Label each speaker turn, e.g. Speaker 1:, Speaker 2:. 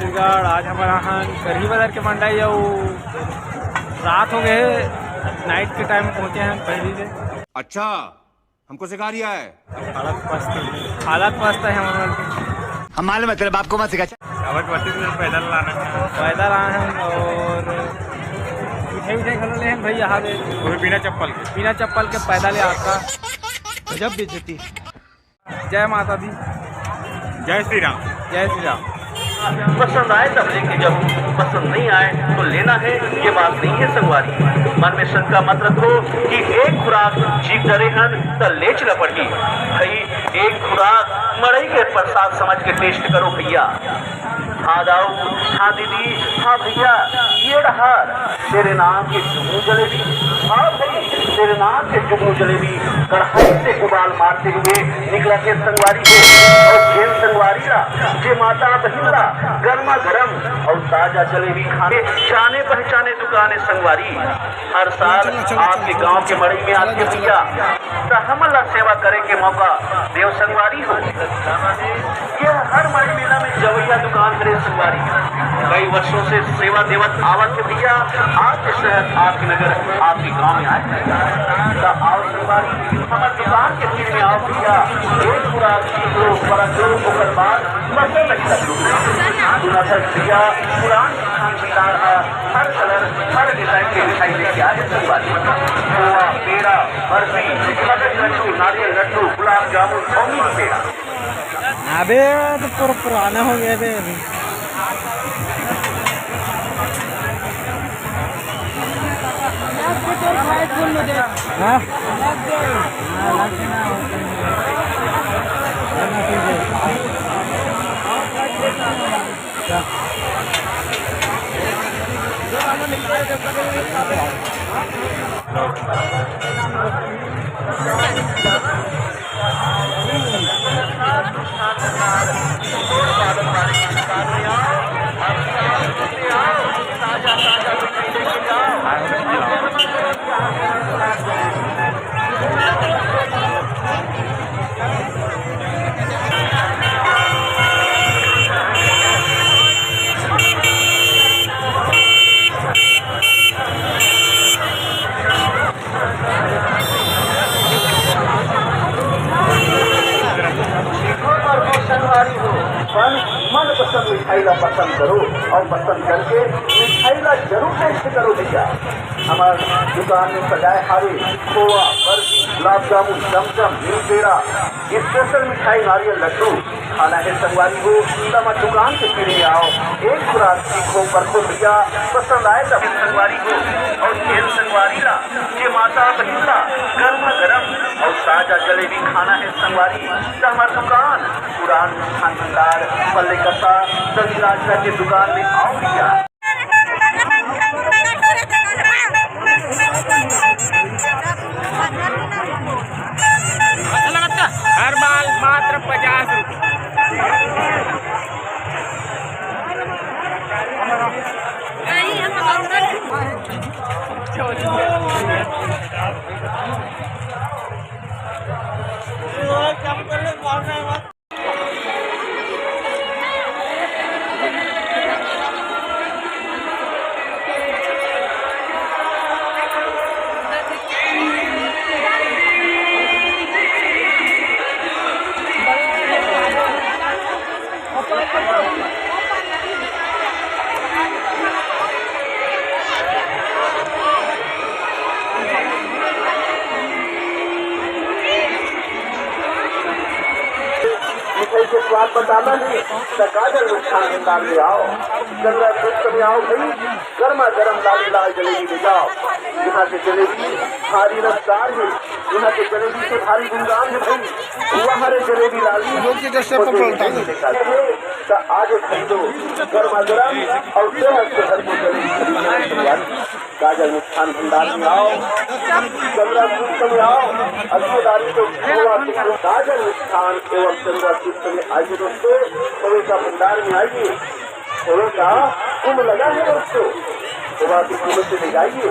Speaker 1: छत्तीसगढ़। आज हमारा यहाँ करहीबादर के मंडाई है वो रात हो गए, नाइट के टाइम पहुँचे हैं पहली से।
Speaker 2: अच्छा, हमको सिखा रिया है।
Speaker 1: हालत मस्त है हमारे।
Speaker 3: हम मालूम है तेरे बाप को मत सिखा।
Speaker 1: पैदल आए हैं और मिठाई खा ले हैं भाई यहाँ पे, बिना चप्पल के पैदल आता। गजब बेइज्जती। जय माता दी, जय श्री राम, जय श्री राम।
Speaker 4: पसंद आए तब लेके जब पसंद नहीं आए तो लेना है, ये बात नहीं है संगवारी। मन में शंका मत रखो कि एक खुराक जीव डरे हन तो ले चला पड़ी भाई। एक खुराक मड़ई के प्रसाद समझ के टेस्ट करो भैया। हाँ दाऊ, हाँ दीदी, हाँ भैया, ये रहा तेरे नाम की जुगनू जलेबी। हाँ भाई, तेरे नाम के जुगनू जलेबी कढ़ाई से उबाल मारते हुए निकला के संगवारी को। और जेल संगवारी ला जे माता बहिंदा गर्मा गरम और ताजा जलेबी खाने जाने पहचाने दुकाने संगवारी। हर साल आपके गांव के मड़ई में आके भैया तो हमला सेवा करे के मौका देव संगवारी हो। यह हर मड़ई मेला में जवैया दुकान करे संगवारी। कई वर्षों से सेवा देवत आवत के भैया आपके शहर, आपके नगर, आपके गांव में आए तो आओ संगवारी हमारे दुकान के भीड़ में आओ भैया। एक खुराक चीजों परखो ओकर बाद मसल लगता भैया। पुरान भंडार हर कलर हर डिजाइन के मिठाई लेके आए संगवारी। खोआ, पेड़ा, बर्फी, मगज लड्डू, नारियल लड्डू, गुलाब जामुन और मीठा पेड़ा।
Speaker 1: अबे तो पूरा पुराना हो गया बे। हाँ?
Speaker 4: मन पसंद मिठाई ला पसंद करो और पसंद करके मिठाई ला जरूर टेस्ट करो भैया। हमारे दुकान में सजाए हारे खोआ, बर्फी, गुलाब जामुन, चमचम, मीठा पेड़ा, स्पेशल मिठाई, नारियल लड्डू खाना है संगवारी हो तो हमारे दुकान के पीढ़ी में आओ। एक खुराक सीखो परखो भैया, पसंद आए तब संगवारी हो। और खेल संगवारी ला ये माता बहिंदा गर्मा गरम और ताजा जलेबी खाना है संगवारी तो हमारे दुकान पुरान मिष्ठान भंडार पल्ले कसा दलीराजा की दुकान में आओ भैया।
Speaker 1: हर माल मात्र 50 रुपये।
Speaker 4: के स्वाद बताना नहीं तो गाजर मिष्ठान भंडार ले आओ। गंगा दूध में आओ भाई, गर्मा गर्म लाल लाल जलेबी ले जाओ। यहाँ से जलेबी भारी रफ्तार है, यहाँ के जलेबी से भारी गुणगान है भाई। वहाँ जलेबी लाली तो आगे खरीदो गर्मा गर्म और सेहत से भरपूर जलेबी। गाजर मिष्ठान भंडार में आओ, गंगा दूध में आओ। अगलेदारी तो गाजर मिष्ठान एवं गंगा दूध में आइए दोस्तों, खोए का भंडार में आइए। खोए का कुंभ लगा है दोस्तों, खोआ की कीमत से ले जाइए।